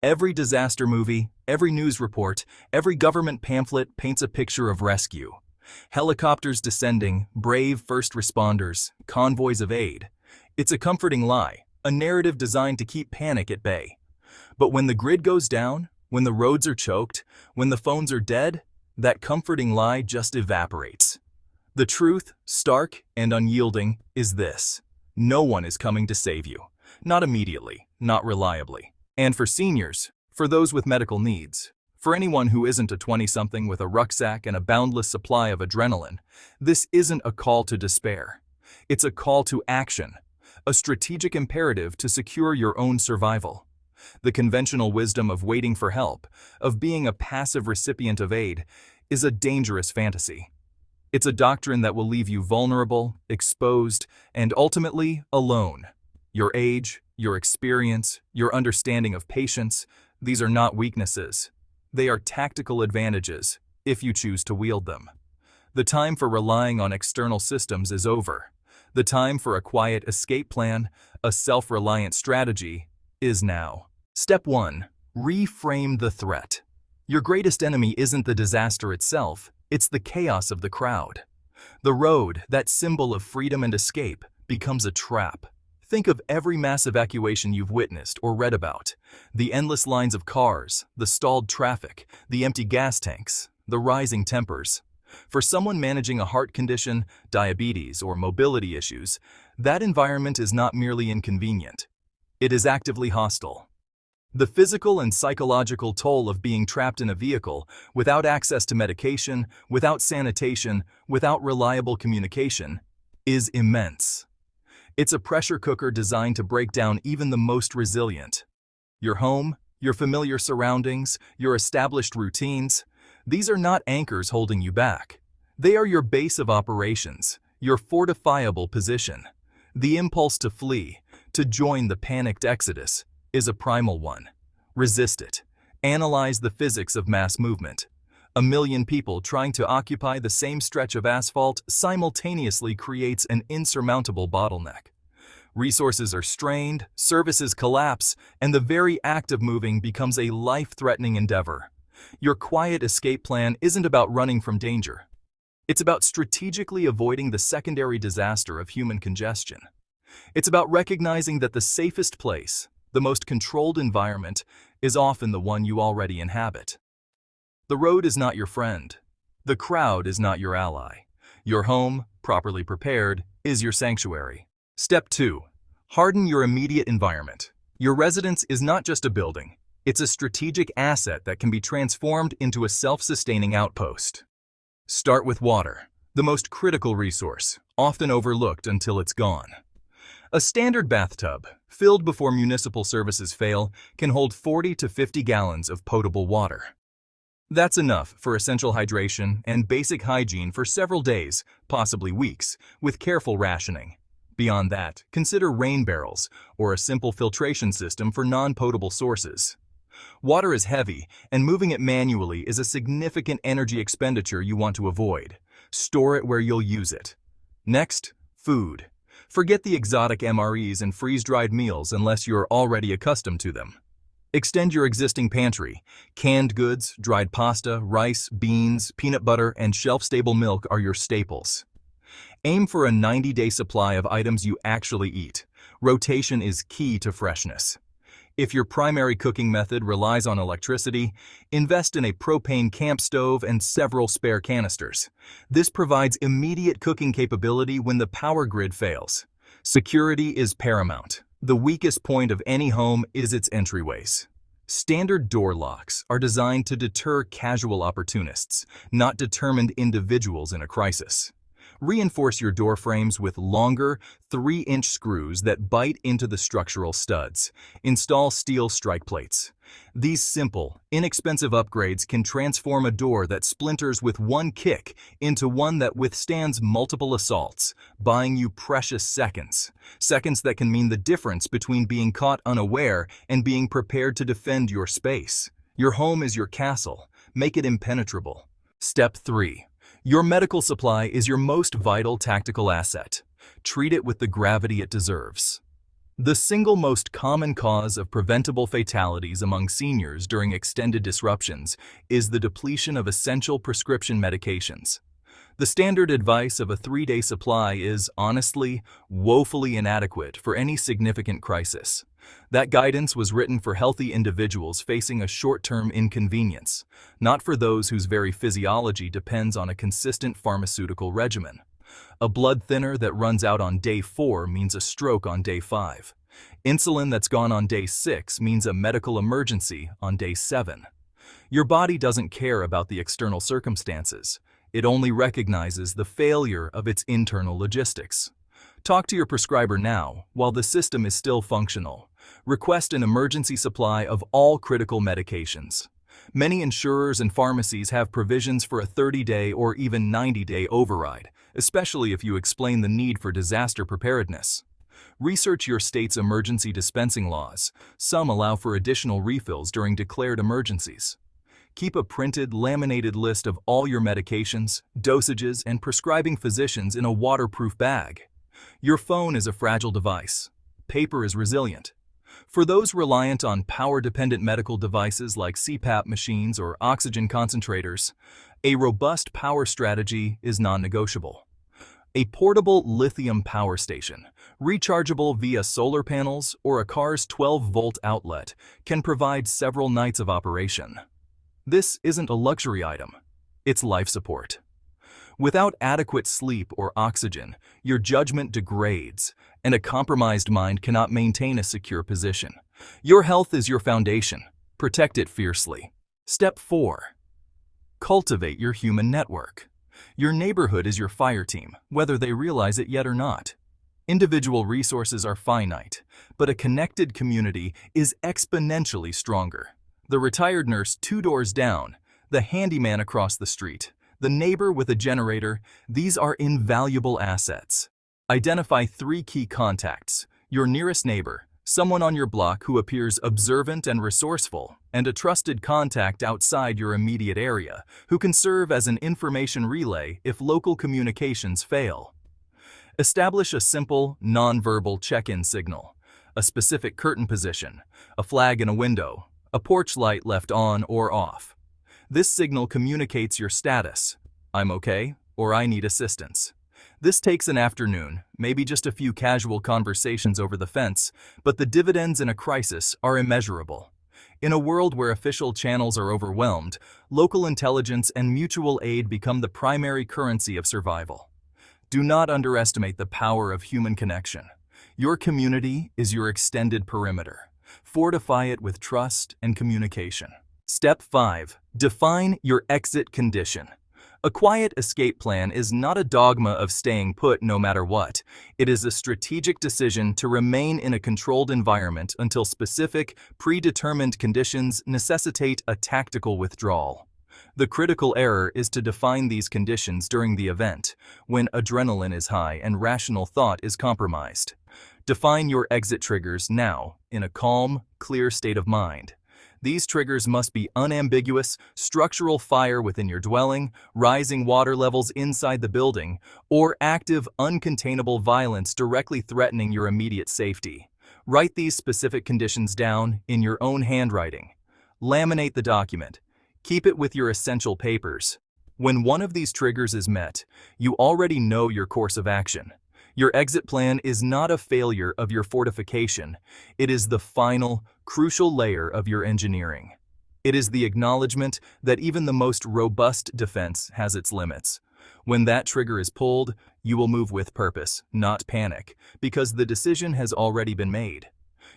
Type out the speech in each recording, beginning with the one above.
Every disaster movie, every news report, every government pamphlet paints a picture of rescue. Helicopters descending, brave first responders, convoys of aid. It's a comforting lie, a narrative designed to keep panic at bay. But when the grid goes down, when the roads are choked, when the phones are dead, that comforting lie just evaporates. The truth, stark and unyielding, is this: no one is coming to save you. Not immediately, not reliably. And for seniors, for those with medical needs, for anyone who isn't a 20-something with a rucksack and a boundless supply of adrenaline, this isn't a call to despair. It's a call to action, a strategic imperative to secure your own survival. The conventional wisdom of waiting for help, of being a passive recipient of aid, is a dangerous fantasy. It's a doctrine that will leave you vulnerable, exposed, and ultimately alone. Your age, your experience, your understanding of patience, these are not weaknesses. They are tactical advantages, if you choose to wield them. The time for relying on external systems is over. The time for a quiet escape plan, a self-reliant strategy, is now. Step 1. Reframe the threat. Your greatest enemy isn't the disaster itself, it's the chaos of the crowd. The road, that symbol of freedom and escape, becomes a trap. Think of every mass evacuation you've witnessed or read about. The endless lines of cars, the stalled traffic, the empty gas tanks, the rising tempers. For someone managing a heart condition, diabetes, or mobility issues, that environment is not merely inconvenient. It is actively hostile. The physical and psychological toll of being trapped in a vehicle, without access to medication, without sanitation, without reliable communication, is immense. It's a pressure cooker designed to break down even the most resilient. Your home, your familiar surroundings, your established routines, these are not anchors holding you back. They are your base of operations, your fortifiable position. The impulse to flee, to join the panicked exodus, is a primal one. Resist it. Analyze the physics of mass movement. 1 million people trying to occupy the same stretch of asphalt simultaneously creates an insurmountable bottleneck. Resources are strained, services collapse, and the very act of moving becomes a life-threatening endeavor. Your quiet escape plan isn't about running from danger. It's about strategically avoiding the secondary disaster of human congestion. It's about recognizing that the safest place, the most controlled environment, is often the one you already inhabit. The road is not your friend. The crowd is not your ally. Your home, properly prepared, is your sanctuary. Step 2. Harden your immediate environment. Your residence is not just a building. It's a strategic asset that can be transformed into a self-sustaining outpost. Start with water, the most critical resource, often overlooked until it's gone. A standard bathtub, filled before municipal services fail, can hold 40 to 50 gallons of potable water. That's enough for essential hydration and basic hygiene for several days, possibly weeks, with careful rationing. Beyond that, consider rain barrels or a simple filtration system for non-potable sources. Water is heavy, and moving it manually is a significant energy expenditure you want to avoid. Store it where you'll use it. Next, food. Forget the exotic MREs and freeze-dried meals unless you're already accustomed to them. Extend your existing pantry. Canned goods, dried pasta, rice, beans, peanut butter, and shelf-stable milk are your staples. Aim for a 90-day supply of items you actually eat. Rotation is key to freshness. If your primary cooking method relies on electricity, invest in a propane camp stove and several spare canisters. This provides immediate cooking capability when the power grid fails. Security is paramount. The weakest point of any home is its entryways. Standard door locks are designed to deter casual opportunists, not determined individuals in a crisis. Reinforce your door frames with longer, 3-inch screws that bite into the structural studs. Install steel strike plates. These simple, inexpensive upgrades can transform a door that splinters with one kick into one that withstands multiple assaults, buying you precious seconds. Seconds that can mean the difference between being caught unaware and being prepared to defend your space. Your home is your castle. Make it impenetrable. Step 3. Your medical supply is your most vital tactical asset. Treat it with the gravity it deserves. The single most common cause of preventable fatalities among seniors during extended disruptions is the depletion of essential prescription medications. The standard advice of a 3-day supply is, honestly, woefully inadequate for any significant crisis. That guidance was written for healthy individuals facing a short-term inconvenience, not for those whose very physiology depends on a consistent pharmaceutical regimen. A blood thinner that runs out on day 4 means a stroke on day 5. Insulin that's gone on day 6 means a medical emergency on day 7. Your body doesn't care about the external circumstances. It only recognizes the failure of its internal logistics. Talk to your prescriber now, while the system is still functional. Request an emergency supply of all critical medications. Many insurers and pharmacies have provisions for a 30-day or even 90-day override, especially if you explain the need for disaster preparedness. Research your state's emergency dispensing laws. Some allow for additional refills during declared emergencies. Keep a printed, laminated list of all your medications, dosages, and prescribing physicians in a waterproof bag. Your phone is a fragile device. Paper is resilient. For those reliant on power-dependent medical devices like CPAP machines or oxygen concentrators, a robust power strategy is non-negotiable. A portable lithium power station, rechargeable via solar panels or a car's 12-volt outlet, can provide several nights of operation. This isn't a luxury item. It's life support. Without adequate sleep or oxygen, your judgment degrades, and a compromised mind cannot maintain a secure position. Your health is your foundation. Protect it fiercely. Step 4. Cultivate your human network. Your neighborhood is your fire team, whether they realize it yet or not. Individual resources are finite, but a connected community is exponentially stronger. The retired nurse 2 doors down, the handyman across the street, the neighbor with a generator, these are invaluable assets. Identify 3 key contacts: your nearest neighbor, someone on your block who appears observant and resourceful, and a trusted contact outside your immediate area who can serve as an information relay if local communications fail. Establish a simple, nonverbal check-in signal: a specific curtain position, a flag in a window, a porch light left on or off. This signal communicates your status: I'm okay, or I need assistance. This takes an afternoon, maybe just a few casual conversations over the fence, but the dividends in a crisis are immeasurable. In a world where official channels are overwhelmed, local intelligence and mutual aid become the primary currency of survival. Do not underestimate the power of human connection. Your community is your extended perimeter. Fortify it with trust and communication. Step 5. Define your exit condition. A quiet escape plan is not a dogma of staying put no matter what. It is a strategic decision to remain in a controlled environment until specific, predetermined conditions necessitate a tactical withdrawal. The critical error is to define these conditions during the event, when adrenaline is high and rational thought is compromised. Define your exit triggers now, in a calm, clear state of mind. These triggers must be unambiguous: structural fire within your dwelling, rising water levels inside the building, or active, uncontainable violence directly threatening your immediate safety. Write these specific conditions down in your own handwriting. Laminate the document. Keep it with your essential papers. When one of these triggers is met, you already know your course of action. Your exit plan is not a failure of your fortification. It is the final, crucial layer of your engineering. It is the acknowledgement that even the most robust defense has its limits. When that trigger is pulled, you will move with purpose, not panic, because the decision has already been made.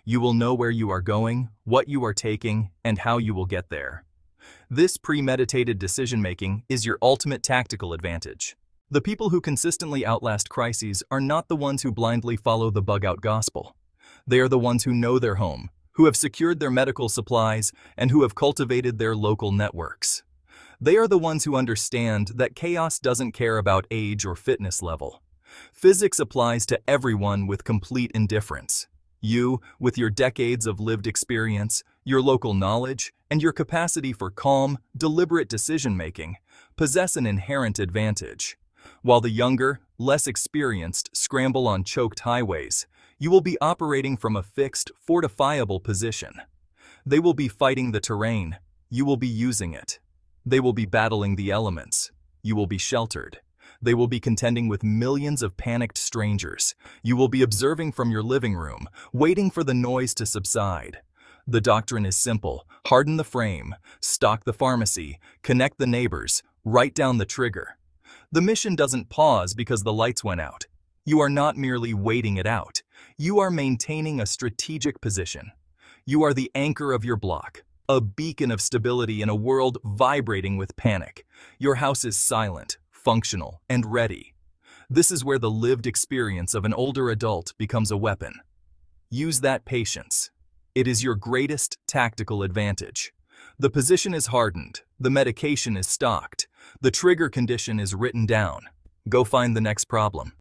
You will know where you are going, what you are taking, and how you will get there. This premeditated decision-making is your ultimate tactical advantage. The people who consistently outlast crises are not the ones who blindly follow the bug-out gospel. They are the ones who know their home, who have secured their medical supplies, and who have cultivated their local networks. They are the ones who understand that chaos doesn't care about age or fitness level. Physics applies to everyone with complete indifference. You, with your decades of lived experience, your local knowledge, and your capacity for calm, deliberate decision-making, possess an inherent advantage. While the younger, less experienced scramble on choked highways, You will be operating from a fixed, fortifiable position. They will be fighting the terrain. You will be using it. They will be battling the elements. You will be sheltered. They will be contending with millions of panicked strangers. You will be observing from your living room, waiting for the noise to subside. The doctrine is simple. Harden the frame, stock the pharmacy, connect the neighbors, write down the trigger. The mission doesn't pause because the lights went out. You are not merely waiting it out. You are maintaining a strategic position. You are the anchor of your block, a beacon of stability in a world vibrating with panic. Your house is silent, functional, and ready. This is where the lived experience of an older adult becomes a weapon. Use that patience. It is your greatest tactical advantage. The position is hardened, the medication is stocked, the trigger condition is written down. Go find the next problem.